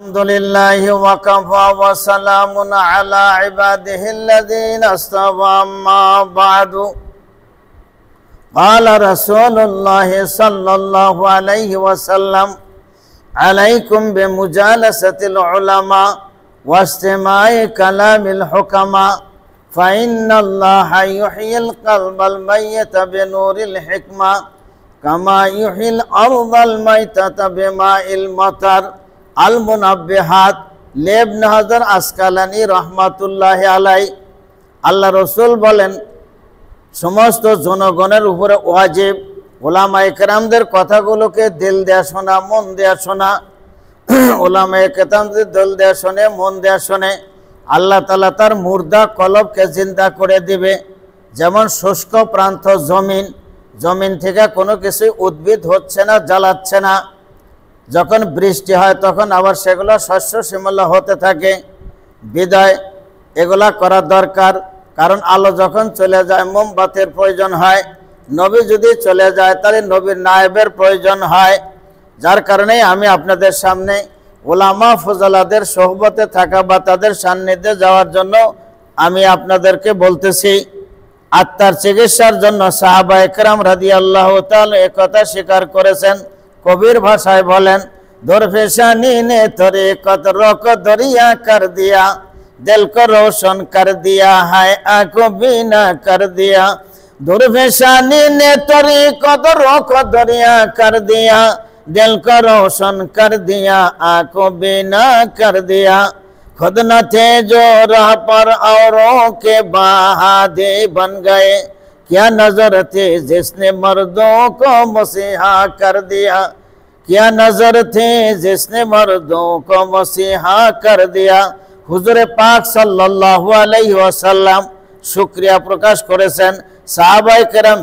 আলহামদুলিল্লাহি ওয়া কাফা ওয়া সালামুন আলা ইবাদিহিল্লাযীনা ইসতাফা আম্মা বা'দু ক্বালা রাসূলুল্লাহি সাল্লাল্লাহু আলাইহি ওয়াসাল্লাম আলাইকুম বিমুজালাসাতিল উলামা ওয়াসতিমা'i কালামিল হুকামা ফাইন্নাল্লাহা ইউহয়িল কলবাল মাইয়্যিতা বিনুরিল হিকমা কামা ইউহয়িল আরদাল মাইতাতা বিমাইল মাতার। আল মুনাব্বিহাত ইবনে হাজার আসকালানী রাহমাতুল্লাহি আলাইহি। আল্লাহ রাসূল বলেন, সমস্ত জনগণের উপরে ওয়াজিব উলামায়ে কেরামদের কথাগুলোকে দিল দেয়া শোনা, মন দেয়া শোনা। উলামায়ে কেরামদের দিল দেয়া শোনে, মন দেয়া শোনে, আল্লাহ তাআলা তার মুর্দা কলবকে জিন্দা করে দিবে। যেমন শুষ্ক প্রান্ত জমিন থেকে কোনো কিছু উদ্ভিদ হচ্ছে না, জ্বালাচ্ছে না, যখন বৃষ্টি হয় তখন আবার সেগুলো শস্য শ্যামলা হতে থাকে। বিদায় এগুলা করা দরকার, কারণ আলো যখন চলে যায় মোমবাতির প্রয়োজন হয়। নবী যদি চলে যায় তাহলে নবীর নায়েবের প্রয়োজন হয়। যার কারণে আমি আপনাদের সামনে উলামা ফুজালাদের সোহবতে থাকা বা তাদের সান্নিধ্যে যাওয়ার জন্য আমি আপনাদেরকে বলতেছি। আত্মার চিকিৎসার জন্য সাহাবায়ে কেরাম রাদিয়াল্লাহু তাআলা একথা স্বীকার করেছেন। কবির ভাষায় বলেন, দরফেশানি নে তরিকত রক দরিয়া কর দিয়া, দিল কো রোশন কর দিয়া, হায় আঁখো বিনা কর দিয়া। দরফেশানি নে তরিকত রক দরিয়া কর দিয়া, दिल को रोशन कर दिया, आंखों बिना कर दिया। खुद न थे जो राह पर औरों के बहादे बन गए, क्या नजर थी जिसने मर्दों को मसीहा कर दिया, क्या नजर थी जिसने मर्दों को मसीहा कर दिया। हुजूर पाक सल्लल्लाहु अलैहि वसल्लम शुक्रिया प्रकाश करेছেন। সাহাবায়ে কেরাম,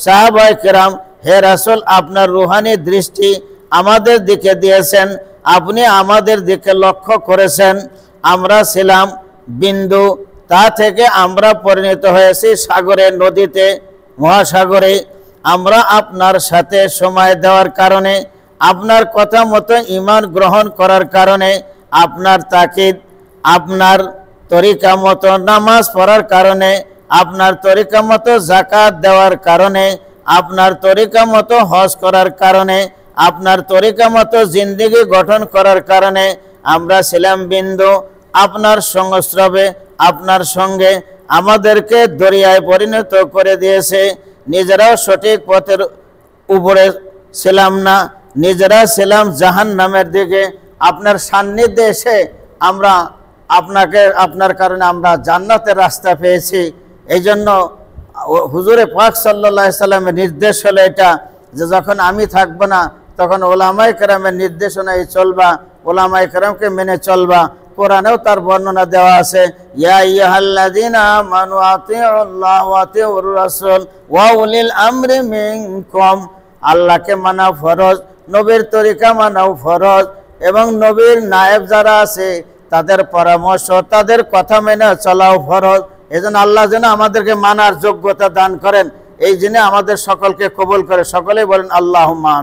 সাহাবায়ে কেরাম, হে রাসূল, আপনার রূহানি দৃষ্টি আমাদের দিকে দিয়েছেন, আপনি আমাদের দিকে লক্ষ্য করেছেন। আমরা ছিলাম বিন্দু, তা থেকে আমরা পরিণত হয়েছি সাগরে, নদীতে, মহাসাগরে। আমরা আপনার সাথে সময় দেওয়ার কারণে, আপনার কথা মতো ঈমান গ্রহণ করার কারণে, আপনার তাকিদ, আপনার তরিকা মতো নামাজ পড়ার কারণে, আপনার তরিকা মতো যাকাত দেওয়ার কারণে, আপনার তরিকা মতো হজ করার কারণে, আপনার তরিকা মতো জিন্দেগি গঠন করার কারণে আমরা ছিলাম বিন্দু। আপনার সংস্রবে, আপনার সঙ্গে আমাদেরকে দরিয়ায় পরিণত করে দিয়েছে। নিজেরাও সঠিক পথের উপরে ছিলাম না, নিজেরা ছিলাম জাহান্নামের দিকে। আপনার সান্নিধ্যে এসে আমরা আপনার কারণে আমরা জান্নাতের রাস্তা পেয়েছি। এই জন্য হুজুরে পাক সাল্লাল্লাহু আলাইহি সাল্লামের নির্দেশ হলো এটা, যে যখন আমি থাকবো না তখন ওলামায়ে কেরামের নির্দেশনায় চলবা, ওলামায়ে কেরামকে মেনে চলবা। কোরআনেও তার বর্ণনা দেওয়া আছে, ইয়া আইয়ুহাল্লাযীনা আমানু আতিউল্লাহ ওয়া আতিউর রাসূল ওয়া উলিল আমরি মিনকুম। আল্লাহকে মানা ফরজ, নবীর তরিকা মানাও ফরজ, এবং নবীর নায়েব যারা আছে তাদের পরামর্শ, তাদের কথা মেনে চলাও ফরজ। এজন্য আল্লাহ যেন আমাদেরকে মানার যোগ্যতা দান করেন, এই জন্য আমাদের সকলকে কবুল করে। সকলেই বলেন আল্লাহুম্মা।